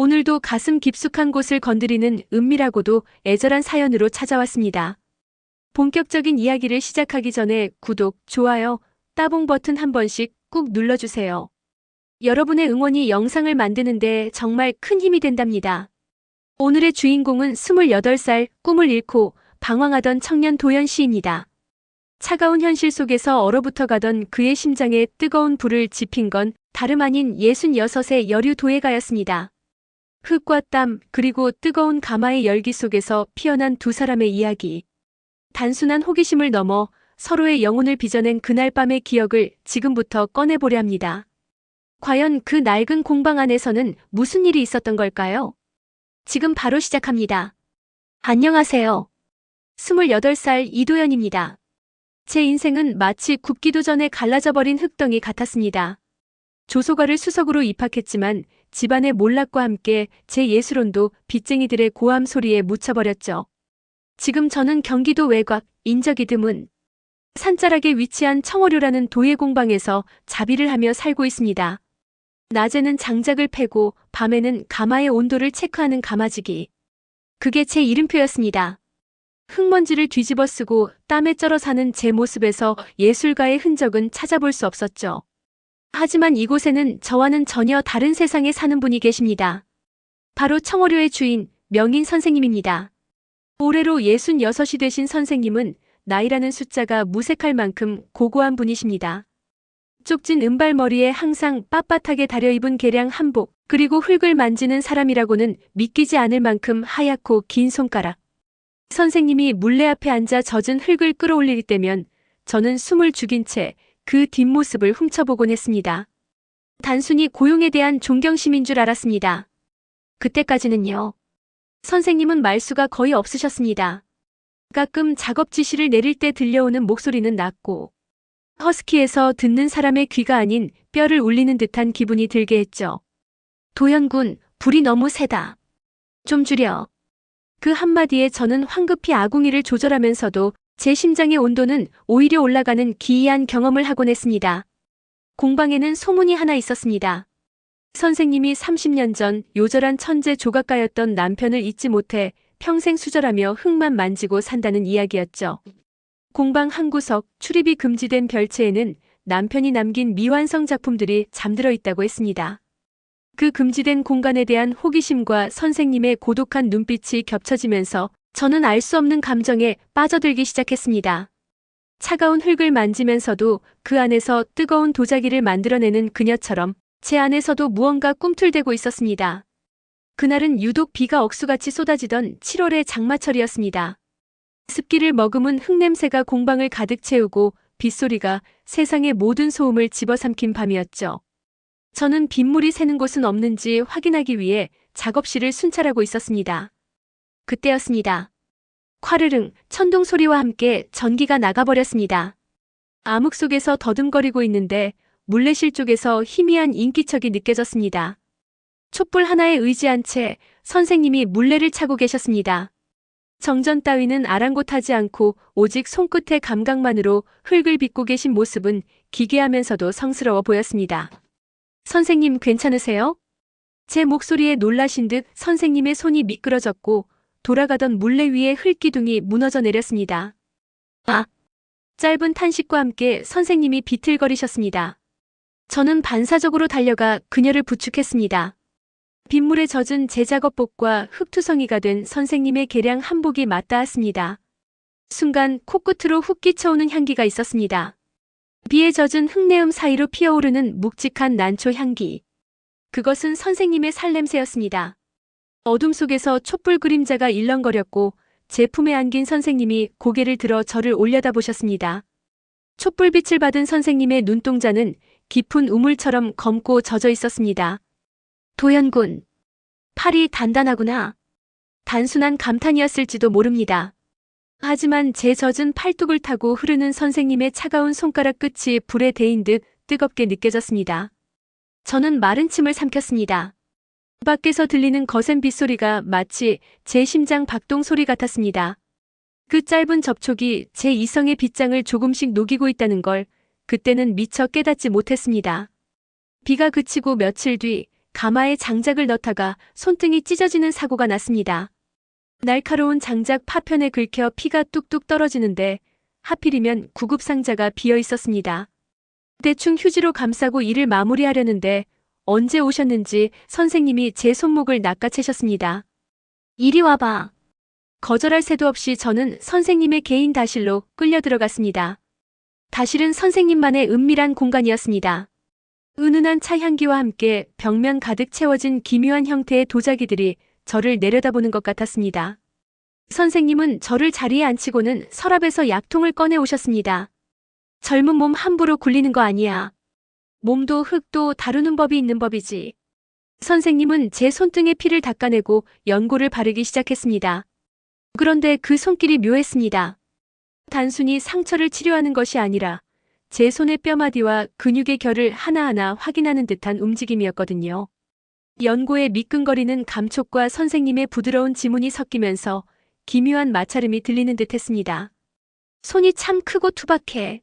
오늘도 가슴 깊숙한 곳을 건드리는 은밀하고도 애절한 사연으로 찾아왔습니다. 본격적인 이야기를 시작하기 전에 구독, 좋아요, 따봉 버튼 한 번씩 꾹 눌러주세요. 여러분의 응원이 영상을 만드는데 정말 큰 힘이 된답니다. 오늘의 주인공은 28살 꿈을 잃고 방황하던 청년 도연 씨입니다. 차가운 현실 속에서 얼어붙어가던 그의 심장에 뜨거운 불을 지핀 건 다름 아닌 66의 여류 도예가였습니다. 흙과 땀 그리고 뜨거운 가마의 열기 속에서 피어난 두 사람의 이야기. 단순한 호기심을 넘어 서로의 영혼을 빚어낸 그날 밤의 기억을 지금부터 꺼내보려 합니다. 과연 그 낡은 공방 안에서는 무슨 일이 있었던 걸까요? 지금 바로 시작합니다. 안녕하세요. 28살 이도연입니다. 제 인생은 마치 굽기도 전에 갈라져 버린 흙덩이 같았습니다. 조소과를 수석으로 입학했지만 집안의 몰락과 함께 제 예술혼도 빚쟁이들의 고함 소리에 묻혀버렸죠. 지금 저는 경기도 외곽 인적이 드문 산자락에 위치한 청어류라는 도예 공방에서 자비를 하며 살고 있습니다. 낮에는 장작을 패고 밤에는 가마의 온도를 체크하는 가마지기. 그게 제 이름표였습니다. 흙먼지를 뒤집어 쓰고 땀에 쩔어 사는 제 모습에서 예술가의 흔적은 찾아볼 수 없었죠. 하지만 이곳에는 저와는 전혀 다른 세상에 사는 분이 계십니다. 바로 청어류의 주인, 명인 선생님입니다. 올해로 66이 되신 선생님은 나이라는 숫자가 무색할 만큼 고고한 분이십니다. 쪽진 은발머리에 항상 빳빳하게 다려입은 개량 한복, 그리고 흙을 만지는 사람이라고는 믿기지 않을 만큼 하얗고 긴 손가락. 선생님이 물레 앞에 앉아 젖은 흙을 끌어올릴 때면 저는 숨을 죽인 채 그 뒷모습을 훔쳐보곤 했습니다. 단순히 고용에 대한 존경심인 줄 알았습니다. 그때까지는요. 선생님은 말수가 거의 없으셨습니다. 가끔 작업 지시를 내릴 때 들려오는 목소리는 낮고 허스키해서 듣는 사람의 귀가 아닌 뼈를 울리는 듯한 기분이 들게 했죠. 도연군, 불이 너무 세다. 좀 줄여. 그 한마디에 저는 황급히 아궁이를 조절하면서도 제 심장의 온도는 오히려 올라가는 기이한 경험을 하곤 했습니다. 공방에는 소문이 하나 있었습니다. 선생님이 30년 전 요절한 천재 조각가였던 남편을 잊지 못해 평생 수절하며 흙만 만지고 산다는 이야기였죠. 공방 한 구석 출입이 금지된 별채에는 남편이 남긴 미완성 작품들이 잠들어 있다고 했습니다. 그 금지된 공간에 대한 호기심과 선생님의 고독한 눈빛이 겹쳐지면서 저는 알 수 없는 감정에 빠져들기 시작했습니다. 차가운 흙을 만지면서도 그 안에서 뜨거운 도자기를 만들어내는 그녀처럼 제 안에서도 무언가 꿈틀대고 있었습니다. 그날은 유독 비가 억수같이 쏟아지던 7월의 장마철이었습니다. 습기를 머금은 흙냄새가 공방을 가득 채우고 빗소리가 세상의 모든 소음을 집어삼킨 밤이었죠. 저는 빗물이 새는 곳은 없는지 확인하기 위해 작업실을 순찰하고 있었습니다. 그때였습니다. 콰르릉 천둥 소리와 함께 전기가 나가버렸습니다. 암흑 속에서 더듬거리고 있는데 물레실 쪽에서 희미한 인기척이 느껴졌습니다. 촛불 하나에 의지한 채 선생님이 물레를 차고 계셨습니다. 정전 따위는 아랑곳하지 않고 오직 손끝의 감각만으로 흙을 빚고 계신 모습은 기괴하면서도 성스러워 보였습니다. 선생님 괜찮으세요? 제 목소리에 놀라신 듯 선생님의 손이 미끄러졌고 돌아가던 물레 위에 흙기둥이 무너져 내렸습니다. 아! 짧은 탄식과 함께 선생님이 비틀거리셨습니다. 저는 반사적으로 달려가 그녀를 부축했습니다. 빗물에 젖은 제 작업복과 흙투성이가 된 선생님의 개량 한복이 맞닿았습니다. 순간 코끝으로 훅 끼쳐오는 향기가 있었습니다. 비에 젖은 흙내음 사이로 피어오르는 묵직한 난초 향기. 그것은 선생님의 살냄새였습니다. 어둠 속에서 촛불 그림자가 일렁거렸고 제 품에 안긴 선생님이 고개를 들어 저를 올려다보셨습니다. 촛불빛을 받은 선생님의 눈동자는 깊은 우물처럼 검고 젖어 있었습니다. 도연군, 팔이 단단하구나. 단순한 감탄이었을지도 모릅니다. 하지만 제 젖은 팔뚝을 타고 흐르는 선생님의 차가운 손가락 끝이 불에 데인 듯 뜨겁게 느껴졌습니다. 저는 마른 침을 삼켰습니다. 밖에서 들리는 거센 빗소리가 마치 제 심장 박동 소리 같았습니다. 그 짧은 접촉이 제 이성의 빗장을 조금씩 녹이고 있다는 걸 그때는 미처 깨닫지 못했습니다. 비가 그치고 며칠 뒤 가마에 장작을 넣다가 손등이 찢어지는 사고가 났습니다. 날카로운 장작 파편에 긁혀 피가 뚝뚝 떨어지는데 하필이면 구급상자가 비어 있었습니다. 대충 휴지로 감싸고 일을 마무리하려는데 언제 오셨는지 선생님이 제 손목을 낚아채셨습니다. 이리 와봐. 거절할 새도 없이 저는 선생님의 개인 다실로 끌려 들어갔습니다. 다실은 선생님만의 은밀한 공간이었습니다. 은은한 차 향기와 함께 벽면 가득 채워진 기묘한 형태의 도자기들이 저를 내려다보는 것 같았습니다. 선생님은 저를 자리에 앉히고는 서랍에서 약통을 꺼내 오셨습니다. 젊은 몸 함부로 굴리는 거 아니야. 몸도 흙도 다루는 법이 있는 법이지. 선생님은 제 손등에 피를 닦아내고 연고를 바르기 시작했습니다. 그런데 그 손길이 묘했습니다. 단순히 상처를 치료하는 것이 아니라 제 손의 뼈마디와 근육의 결을 하나하나 확인하는 듯한 움직임이었거든요. 연고의 미끈거리는 감촉과 선생님의 부드러운 지문이 섞이면서 기묘한 마찰음이 들리는 듯했습니다. 손이 참 크고 투박해.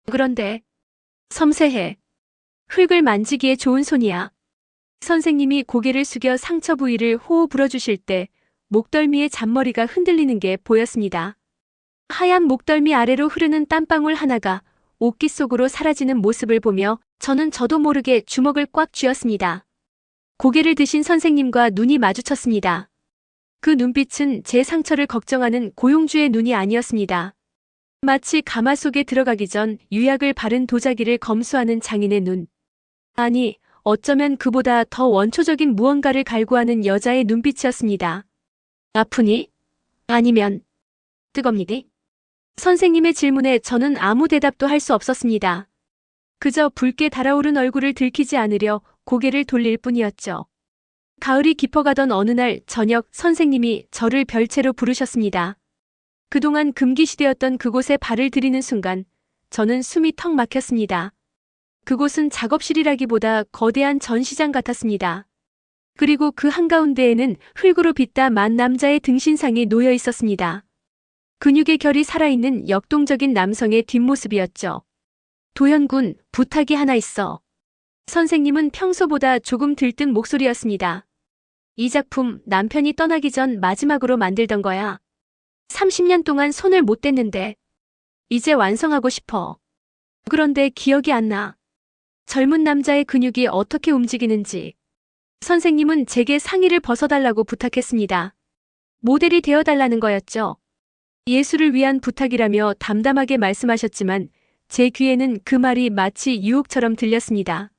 그런데 섬세해. 흙을 만지기에 좋은 손이야. 선생님이 고개를 숙여 상처 부위를 호호 불어주실 때 목덜미의 잔머리가 흔들리는 게 보였습니다. 하얀 목덜미 아래로 흐르는 땀방울 하나가 옷깃 속으로 사라지는 모습을 보며 저는 저도 모르게 주먹을 꽉 쥐었습니다. 고개를 드신 선생님과 눈이 마주쳤습니다. 그 눈빛은 제 상처를 걱정하는 고용주의 눈이 아니었습니다. 마치 가마 속에 들어가기 전 유약을 바른 도자기를 검수하는 장인의 눈. 아니, 어쩌면 그보다 더 원초적인 무언가를 갈구하는 여자의 눈빛이었습니다. 아프니? 아니면 뜨겁니디? 선생님의 질문에 저는 아무 대답도 할 수 없었습니다. 그저 붉게 달아오른 얼굴을 들키지 않으려 고개를 돌릴 뿐이었죠. 가을이 깊어가던 어느 날 저녁 선생님이 저를 별채로 부르셨습니다. 그동안 금기시되었던 그곳에 발을 들이는 순간 저는 숨이 턱 막혔습니다. 그곳은 작업실이라기보다 거대한 전시장 같았습니다. 그리고 그 한가운데에는 흙으로 빗다 만 남자의 등신상이 놓여 있었습니다. 근육의 결이 살아있는 역동적인 남성의 뒷모습이었죠. 도현군, 부탁이 하나 있어. 선생님은 평소보다 조금 들뜬 목소리였습니다. 이 작품 남편이 떠나기 전 마지막으로 만들던 거야. 30년 동안 손을 못 댔는데 이제 완성하고 싶어. 그런데 기억이 안 나. 젊은 남자의 근육이 어떻게 움직이는지. 선생님은 제게 상의를 벗어달라고 부탁했습니다. 모델이 되어달라는 거였죠. 예술을 위한 부탁이라며 담담하게 말씀하셨지만 제 귀에는 그 말이 마치 유혹처럼 들렸습니다.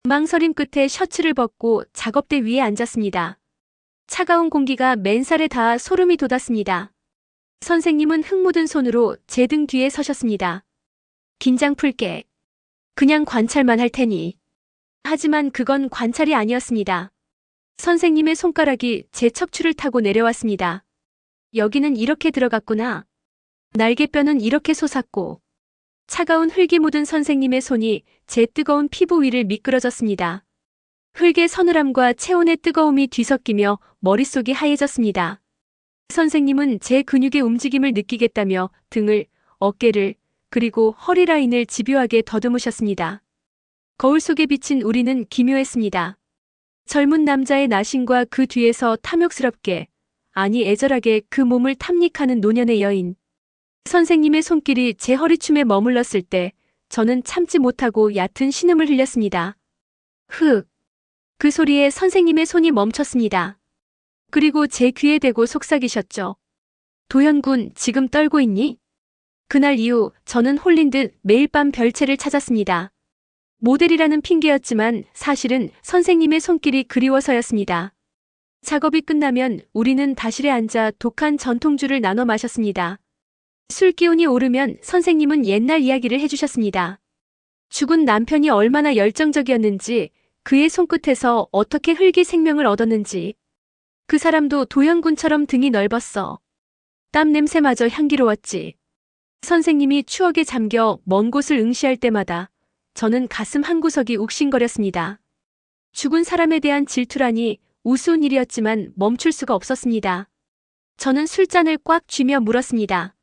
망설임 끝에 셔츠를 벗고 작업대 위에 앉았습니다. 차가운 공기가 맨살에 닿아 소름이 돋았습니다. 선생님은 흙 묻은 손으로 제 등 뒤에 서셨습니다. 긴장 풀게. 그냥 관찰만 할 테니. 하지만 그건 관찰이 아니었습니다. 선생님의 손가락이 제 척추를 타고 내려왔습니다. 여기는 이렇게 들어갔구나. 날개뼈는 이렇게 솟았고. 차가운 흙이 묻은 선생님의 손이 제 뜨거운 피부 위를 미끄러졌습니다. 흙의 서늘함과 체온의 뜨거움이 뒤섞이며 머릿속이 하얘졌습니다. 선생님은 제 근육의 움직임을 느끼겠다며 등을, 어깨를, 그리고 허리 라인을 집요하게 더듬으셨습니다. 거울 속에 비친 우리는 기묘했습니다. 젊은 남자의 나신과 그 뒤에서 탐욕스럽게, 아니 애절하게 그 몸을 탐닉하는 노년의 여인. 선생님의 손길이 제 허리춤에 머물렀을 때 저는 참지 못하고 얕은 신음을 흘렸습니다. 흑. 그 소리에 선생님의 손이 멈췄습니다. 그리고 제 귀에 대고 속삭이셨죠. 도현군, 지금 떨고 있니? 그날 이후 저는 홀린 듯 매일 밤 별채를 찾았습니다. 모델이라는 핑계였지만 사실은 선생님의 손길이 그리워서였습니다. 작업이 끝나면 우리는 다실에 앉아 독한 전통주를 나눠 마셨습니다. 술 기운이 오르면 선생님은 옛날 이야기를 해주셨습니다. 죽은 남편이 얼마나 열정적이었는지, 그의 손끝에서 어떻게 흙이 생명을 얻었는지. 그 사람도 도현군처럼 등이 넓었어. 땀 냄새마저 향기로웠지. 선생님이 추억에 잠겨 먼 곳을 응시할 때마다 저는 가슴 한구석이 욱신거렸습니다. 죽은 사람에 대한 질투라니 우스운 일이었지만 멈출 수가 없었습니다. 저는 술잔을 꽉 쥐며 물었습니다.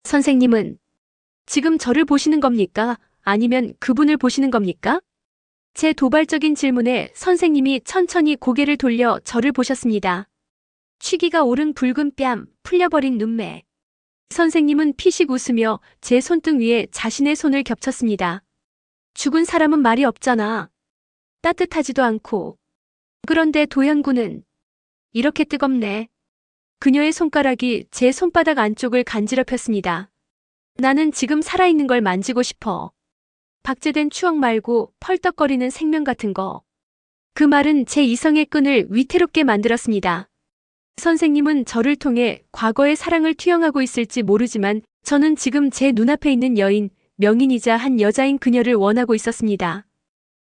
선생님은 지금 저를 보시는 겁니까? 아니면 그분을 보시는 겁니까? 제 도발적인 질문에 선생님이 천천히 고개를 돌려 저를 보셨습니다. 취기가 오른 붉은 뺨, 풀려버린 눈매. 선생님은 피식 웃으며 제 손등 위에 자신의 손을 겹쳤습니다. 죽은 사람은 말이 없잖아. 따뜻하지도 않고. 그런데 도연구는 이렇게 뜨겁네. 그녀의 손가락이 제 손바닥 안쪽을 간지럽혔습니다. 나는 지금 살아있는 걸 만지고 싶어. 박제된 추억 말고 펄떡거리는 생명 같은 거. 그 말은 제 이성의 끈을 위태롭게 만들었습니다. 선생님은 저를 통해 과거의 사랑을 투영하고 있을지 모르지만 저는 지금 제 눈앞에 있는 여인, 명인이자 한 여자인 그녀를 원하고 있었습니다.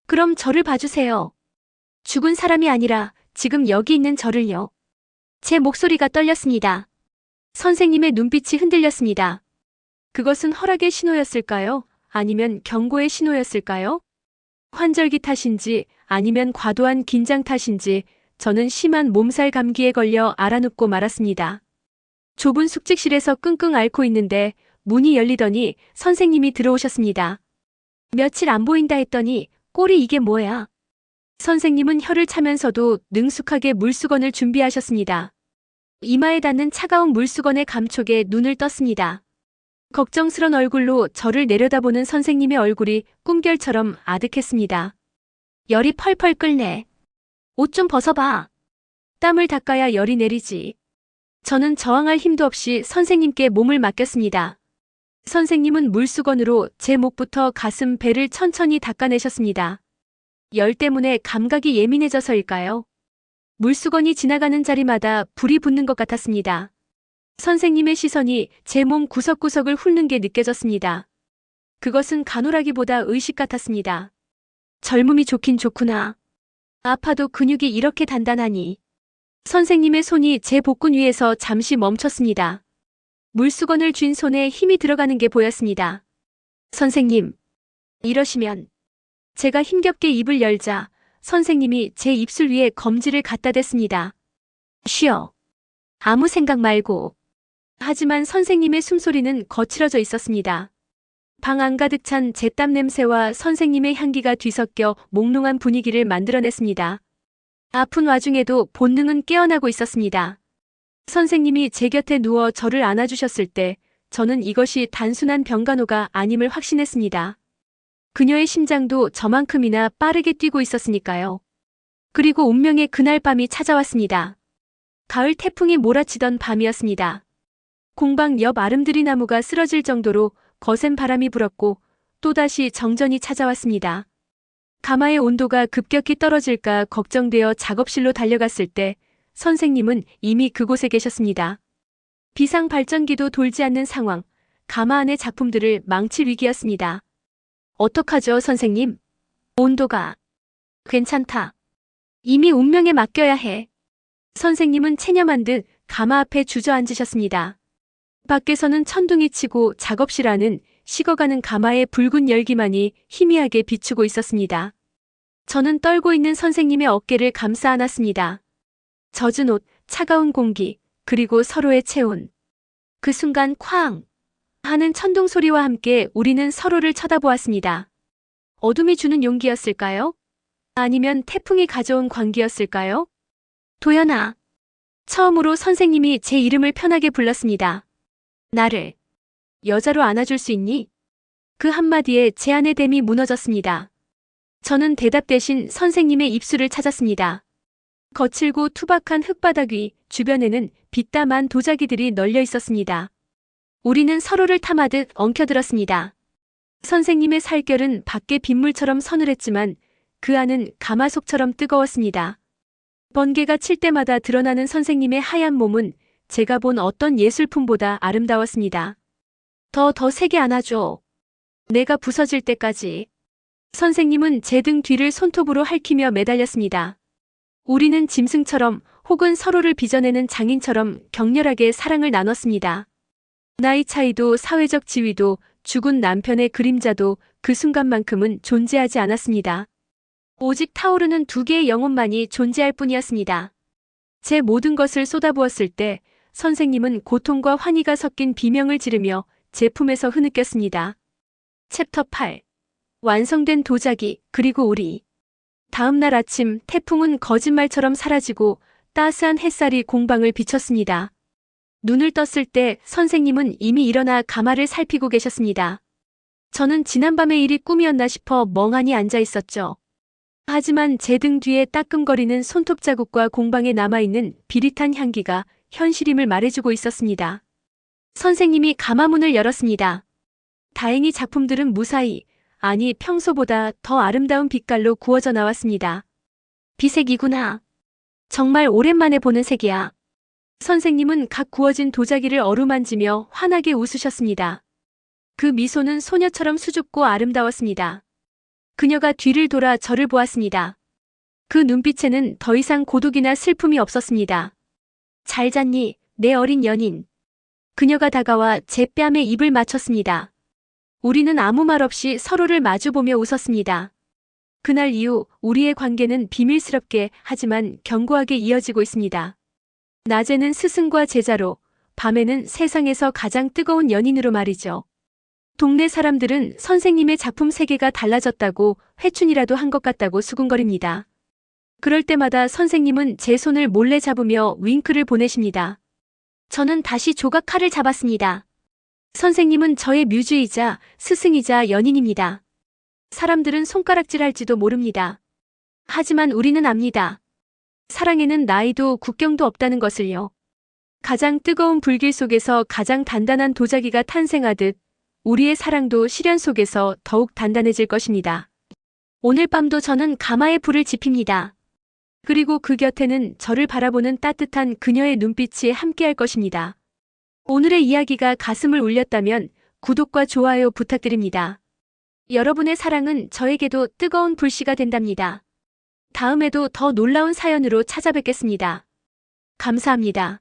그럼 저를 봐주세요. 죽은 사람이 아니라 지금 여기 있는 저를요. 제 목소리가 떨렸습니다. 선생님의 눈빛이 흔들렸습니다. 그것은 허락의 신호였을까요? 아니면 경고의 신호였을까요? 환절기 탓인지 아니면 과도한 긴장 탓인지 저는 심한 몸살 감기에 걸려 알아눕고 말았습니다. 좁은 숙직실에서 끙끙 앓고 있는데 문이 열리더니 선생님이 들어오셨습니다. 며칠 안 보인다 했더니 꼴이 이게 뭐야? 선생님은 혀를 차면서도 능숙하게 물수건을 준비하셨습니다. 이마에 닿는 차가운 물수건의 감촉에 눈을 떴습니다. 걱정스런 얼굴로 저를 내려다보는 선생님의 얼굴이 꿈결처럼 아득했습니다. 열이 펄펄 끓네. 옷 좀 벗어봐. 땀을 닦아야 열이 내리지. 저는 저항할 힘도 없이 선생님께 몸을 맡겼습니다. 선생님은 물수건으로 제 목부터 가슴, 배를 천천히 닦아내셨습니다. 열 때문에 감각이 예민해져서일까요? 물수건이 지나가는 자리마다 불이 붙는 것 같았습니다. 선생님의 시선이 제 몸 구석구석을 훑는 게 느껴졌습니다. 그것은 간호라기보다 의식 같았습니다. 젊음이 좋긴 좋구나. 아파도 근육이 이렇게 단단하니. 선생님의 손이 제 복근 위에서 잠시 멈췄습니다. 물수건을 쥔 손에 힘이 들어가는 게 보였습니다. 선생님, 이러시면. 제가 힘겹게 입을 열자 선생님이 제 입술 위에 검지를 갖다 댔습니다. 쉬어. 아무 생각 말고. 하지만 선생님의 숨소리는 거칠어져 있었습니다. 방 안가득 찬 제 땀 냄새와 선생님의 향기가 뒤섞여 몽롱한 분위기를 만들어냈습니다. 아픈 와중에도 본능은 깨어나고 있었습니다. 선생님이 제 곁에 누워 저를 안아주셨을 때 저는 이것이 단순한 병간호가 아님을 확신했습니다. 그녀의 심장도 저만큼이나 빠르게 뛰고 있었으니까요. 그리고 운명의 그날 밤이 찾아왔습니다. 가을 태풍이 몰아치던 밤이었습니다. 공방 옆 아름드리 나무가 쓰러질 정도로 거센 바람이 불었고 또다시 정전이 찾아왔습니다. 가마의 온도가 급격히 떨어질까 걱정되어 작업실로 달려갔을 때 선생님은 이미 그곳에 계셨습니다. 비상 발전기도 돌지 않는 상황, 가마 안의 작품들을 망칠 위기였습니다. 어떡하죠, 선생님? 온도가. 괜찮다. 이미 운명에 맡겨야 해. 선생님은 체념한 듯 가마 앞에 주저앉으셨습니다. 밖에서는 천둥이 치고 작업실 안은 식어가는 가마의 붉은 열기만이 희미하게 비추고 있었습니다. 저는 떨고 있는 선생님의 어깨를 감싸 안았습니다. 젖은 옷, 차가운 공기, 그리고 서로의 체온. 그 순간 쾅! 하는 천둥 소리와 함께 우리는 서로를 쳐다보았습니다. 어둠이 주는 용기였을까요? 아니면 태풍이 가져온 광기였을까요? 도연아. 처음으로 선생님이 제 이름을 편하게 불렀습니다. 나를 여자로 안아줄 수 있니? 그 한마디에 제 안의 댐이 무너졌습니다. 저는 대답 대신 선생님의 입술을 찾았습니다. 거칠고 투박한 흙바닥 위 주변에는 빛담한 도자기들이 널려 있었습니다. 우리는 서로를 탐하듯 엉켜들었습니다. 선생님의 살결은 밖의 빗물처럼 서늘했지만 그 안은 가마속처럼 뜨거웠습니다. 번개가 칠 때마다 드러나는 선생님의 하얀 몸은 제가 본 어떤 예술품보다 아름다웠습니다. 더 세게 안아줘. 내가 부서질 때까지. 선생님은 제 등 뒤를 손톱으로 핥히며 매달렸습니다. 우리는 짐승처럼 혹은 서로를 빚어내는 장인처럼 격렬하게 사랑을 나눴습니다. 나이 차이도 사회적 지위도 죽은 남편의 그림자도 그 순간만큼은 존재하지 않았습니다. 오직 타오르는 두 개의 영혼만이 존재할 뿐이었습니다. 제 모든 것을 쏟아부었을 때 선생님은 고통과 환희가 섞인 비명을 지르며 제 품에서 흐느꼈습니다. 챕터 8. 완성된 도자기 그리고 우리. 다음 날 아침 태풍은 거짓말처럼 사라지고 따스한 햇살이 공방을 비췄습니다. 눈을 떴을 때 선생님은 이미 일어나 가마를 살피고 계셨습니다. 저는 지난밤의 일이 꿈이었나 싶어 멍하니 앉아 있었죠. 하지만 제 등 뒤에 따끔거리는 손톱 자국과 공방에 남아있는 비릿한 향기가 현실임을 말해주고 있었습니다. 선생님이 가마문을 열었습니다. 다행히 작품들은 무사히, 아니 평소보다 더 아름다운 빛깔로 구워져 나왔습니다. 비색이구나. 정말 오랜만에 보는 색이야. 선생님은 각 구워진 도자기를 어루만지며 환하게 웃으셨습니다. 그 미소는 소녀처럼 수줍고 아름다웠습니다. 그녀가 뒤를 돌아 저를 보았습니다. 그 눈빛에는 더 이상 고독이나 슬픔이 없었습니다. 잘 잤니, 내 어린 연인. 그녀가 다가와 제 뺨에 입을 맞췄습니다. 우리는 아무 말 없이 서로를 마주보며 웃었습니다. 그날 이후 우리의 관계는 비밀스럽게 하지만 견고하게 이어지고 있습니다. 낮에는 스승과 제자로, 밤에는 세상에서 가장 뜨거운 연인으로 말이죠. 동네 사람들은 선생님의 작품 세계가 달라졌다고 회춘이라도 한 것 같다고 수군거립니다. 그럴 때마다 선생님은 제 손을 몰래 잡으며 윙크를 보내십니다. 저는 다시 조각 칼을 잡았습니다. 선생님은 저의 뮤즈이자 스승이자 연인입니다. 사람들은 손가락질할지도 모릅니다. 하지만 우리는 압니다. 사랑에는 나이도 국경도 없다는 것을요. 가장 뜨거운 불길 속에서 가장 단단한 도자기가 탄생하듯 우리의 사랑도 시련 속에서 더욱 단단해질 것입니다. 오늘 밤도 저는 가마에 불을 지핍니다. 그리고 그 곁에는 저를 바라보는 따뜻한 그녀의 눈빛이 함께할 것입니다. 오늘의 이야기가 가슴을 울렸다면 구독과 좋아요 부탁드립니다. 여러분의 사랑은 저에게도 뜨거운 불씨가 된답니다. 다음에도 더 놀라운 사연으로 찾아뵙겠습니다. 감사합니다.